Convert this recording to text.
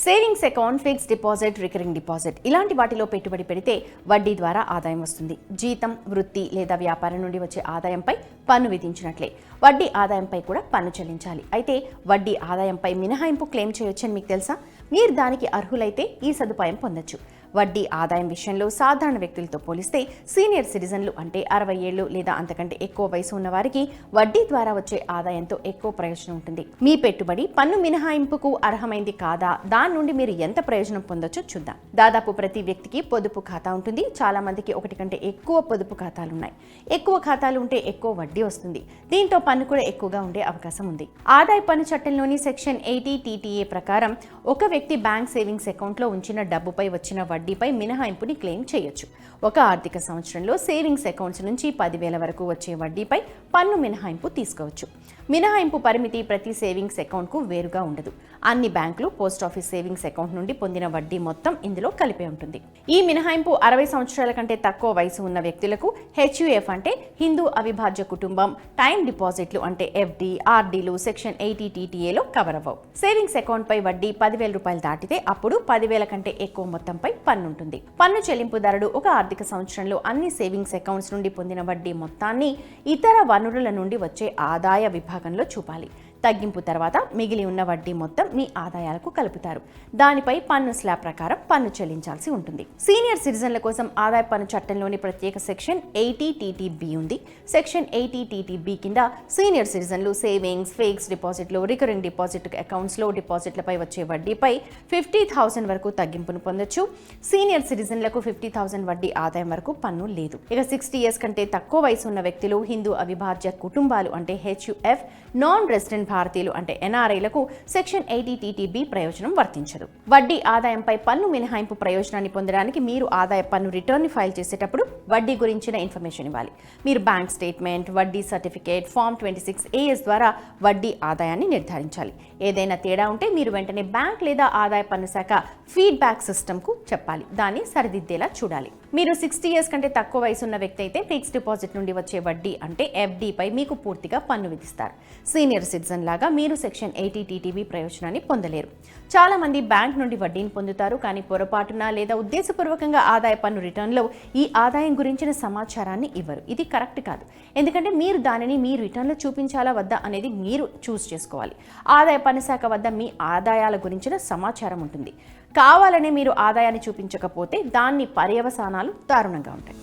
Savings account, fixed deposit, recurring deposit ఇలాంటి వాటిలో పెట్టుబడి పెడితే వడ్డీ ద్వారా ఆదాయం వస్తుంది. జీతం, వృత్తి లేదా వ్యాపారం నుండి వచ్చే ఆదాయంపై పన్ను విధించినట్లే వడ్డీ ఆదాయంపై కూడా పన్ను చెల్లించాలి. అయితే వడ్డీ ఆదాయంపై మినహాయింపు క్లెయిమ్ చేయొచ్చని మీకు తెలుసా? మీరు దానికి అర్హులైతే ఈ సదుపాయం పొందొచ్చు. వడ్డీ ఆదాయం విషయంలో సాధారణ వ్యక్తులతో పోలిస్తే సీనియర్ సిటిజన్లు అంటే 60 ఏళ్లు లేదా అంతకంటే ఎక్కువ వయసు ఉన్న వారికి వడ్డీ ద్వారా వచ్చే ఆదాయంతో ఎక్కువ ప్రయోజనం ఉంటుంది. మీ పెట్టుబడి పన్ను మినహాయింపుకు అర్హమైంది కాదా, దాని నుండి మీరు ఎంత ప్రయోజనం పొందొచ్చో చూద్దాం. దాదాపు ప్రతి వ్యక్తికి పొదుపు ఖాతా ఉంటుంది. చాలా మందికి ఒకటి కంటే ఎక్కువ పొదుపు ఖాతాలు ఉన్నాయి. ఎక్కువ ఖాతాలు ఉంటే ఎక్కువ వడ్డీ వస్తుంది. దీంతో పన్ను కూడా ఎక్కువగా ఉండే అవకాశం ఉంది. ఆదాయ పన్ను చట్టంలోని సెక్షన్ 80 TTA ప్రకారం ఒక వ్యక్తి బ్యాంక్ సేవింగ్స్ అకౌంట్లో ఉంచిన డబ్బుపై వచ్చిన వడ్డీపై మినహాయింపుని క్లెయిమ్ చేయొచ్చు. ఒక ఆర్థిక సంవత్సరంలో సేవింగ్స్ అకౌంట్స్ నుంచి 10,000 వరకు వచ్చే వడ్డీపై పన్ను మినహాయింపు తీసుకోవచ్చు. మినహాయింపు పరిమితి ప్రతి సేవింగ్స్ అకౌంట్కు వేరుగా ఉండదు. అన్ని బ్యాంకులు, పోస్ట్ ఆఫీస్ సేవింగ్స్ అకౌంట్ నుండి పొందిన వడ్డీ మొత్తం ఇందులో కలిపే ఉంటుంది. ఈ మినహాయింపు 60 సంవత్సరాల కంటే తక్కువ వయసు ఉన్న వ్యక్తులకు, HUF అంటే హిందూ అవిభాజ్య కుటుంబం, టైమ్ డిపాజిట్లు అంటే FD, RDలు సెక్షన్ 80 TTAలో కవర్ అవ్వవు. సేవింగ్స్ అకౌంట్ పై వడ్డీ 10,000 రూపాయలు దాటితే అప్పుడు 10,000 కంటే ఎక్కువ మొత్తంపై పన్ను ఉంటుంది. పన్ను చెల్లింపుదారుడు ఒక ఆర్థిక సంవత్సరంలో అన్ని సేవింగ్స్ అకౌంట్స్ నుండి పొందిన వడ్డీ మొత్తాన్ని ఇతర వనరుల నుండి వచ్చే ఆదాయ విభాగంలో చూపాలి. తగ్గింపు తర్వాత మిగిలి ఉన్న వడ్డీ మొత్తం మీ ఆదాయాలకు కలుపుతారు. దానిపై పన్ను స్లాబ్ ప్రకారం పన్ను చెల్లించాల్సి ఉంటుంది. సీనియర్ సిటిజన్ల కోసం ఆదాయ పన్ను చట్టంలోని ప్రత్యేక సెక్షన్ 80 TTB ఉంది. సెక్షన్ 80 TTB కింద సీనియర్ సిటిజన్లు సేవింగ్స్, ఫిక్స్డ్ డిపాజిట్లు, రికరింగ్ డిపాజిట్ అకౌంట్స్లో డిపాజిట్లపై వచ్చే వడ్డీపై 50,000 వరకు తగ్గింపును పొందొచ్చు. సీనియర్ సిటిజన్లకు 50,000 వడ్డీ ఆదాయం వరకు పన్ను లేదు. ఇక 60 years కంటే తక్కువ వయసు ఉన్న వ్యక్తులు, హిందూ అవిభాజ్య కుటుంబాలు అంటే HUF, నాన్ రెసిడెంట్ భారతీయులు అంటే NRIలకు సెక్షన్ 80 TTB ప్రయోజనం వర్తించదు. వడ్డీ ఆదాయంపై పన్ను మినహాయింపు ప్రయోజనాన్ని పొందడానికి మీరు ఆదాయ పన్ను రిటర్న్ ఫైల్ చేసేటప్పుడు వడ్డీ గురించిన ఇన్ఫర్మేషన్ ఇవ్వాలి. మీరు బ్యాంక్ స్టేట్మెంట్, వడ్డీ సర్టిఫికేట్, ఫామ్ 26AS ద్వారా వడ్డీ ఆదాయాన్ని నిర్ధారించాలి. ఏదైనా తేడా ఉంటే మీరు వెంటనే బ్యాంక్ లేదా ఆదాయ పన్ను శాఖ ఫీడ్బ్యాక్ సిస్టమ్కు చెప్పాలి. దాన్ని సరిదిద్దేలా చూడాలి. మీరు 60 years కంటే తక్కువ వయసు ఉన్న వ్యక్తి అయితే ఫిక్స్డ్ డిపాజిట్ నుండి వచ్చే వడ్డీ అంటే FD పై మీకు పూర్తిగా పన్ను విధిస్తారు. సీనియర్ సిటిజన్ లాగా మీరు సెక్షన్ 80 TTB ప్రయోజనాన్ని పొందలేరు. చాలా మంది బ్యాంక్ నుండి వడ్డీని పొందుతారు, కానీ పొరపాటున లేదా ఉద్దేశపూర్వకంగా ఆదాయ పన్ను రిటర్న్లో ఈ ఆదాయం గురించిన సమాచారాన్ని ఇవ్వరు. ఇది కరెక్ట్ కాదు. ఎందుకంటే మీరు దానిని మీ రిటర్న్లో చూపించాలా వద్దా అనేది మీరు చూస్ చేసుకోవాలి. ఆదాయ పన్ను శాఖ వద్ద మీ ఆదాయాల గురించిన సమాచారం ఉంటుంది. కావాలనే మీరు ఆదాయాన్ని చూపించకపోతే దాని పర్యవసానాలు దారుణంగా ఉంటాయి.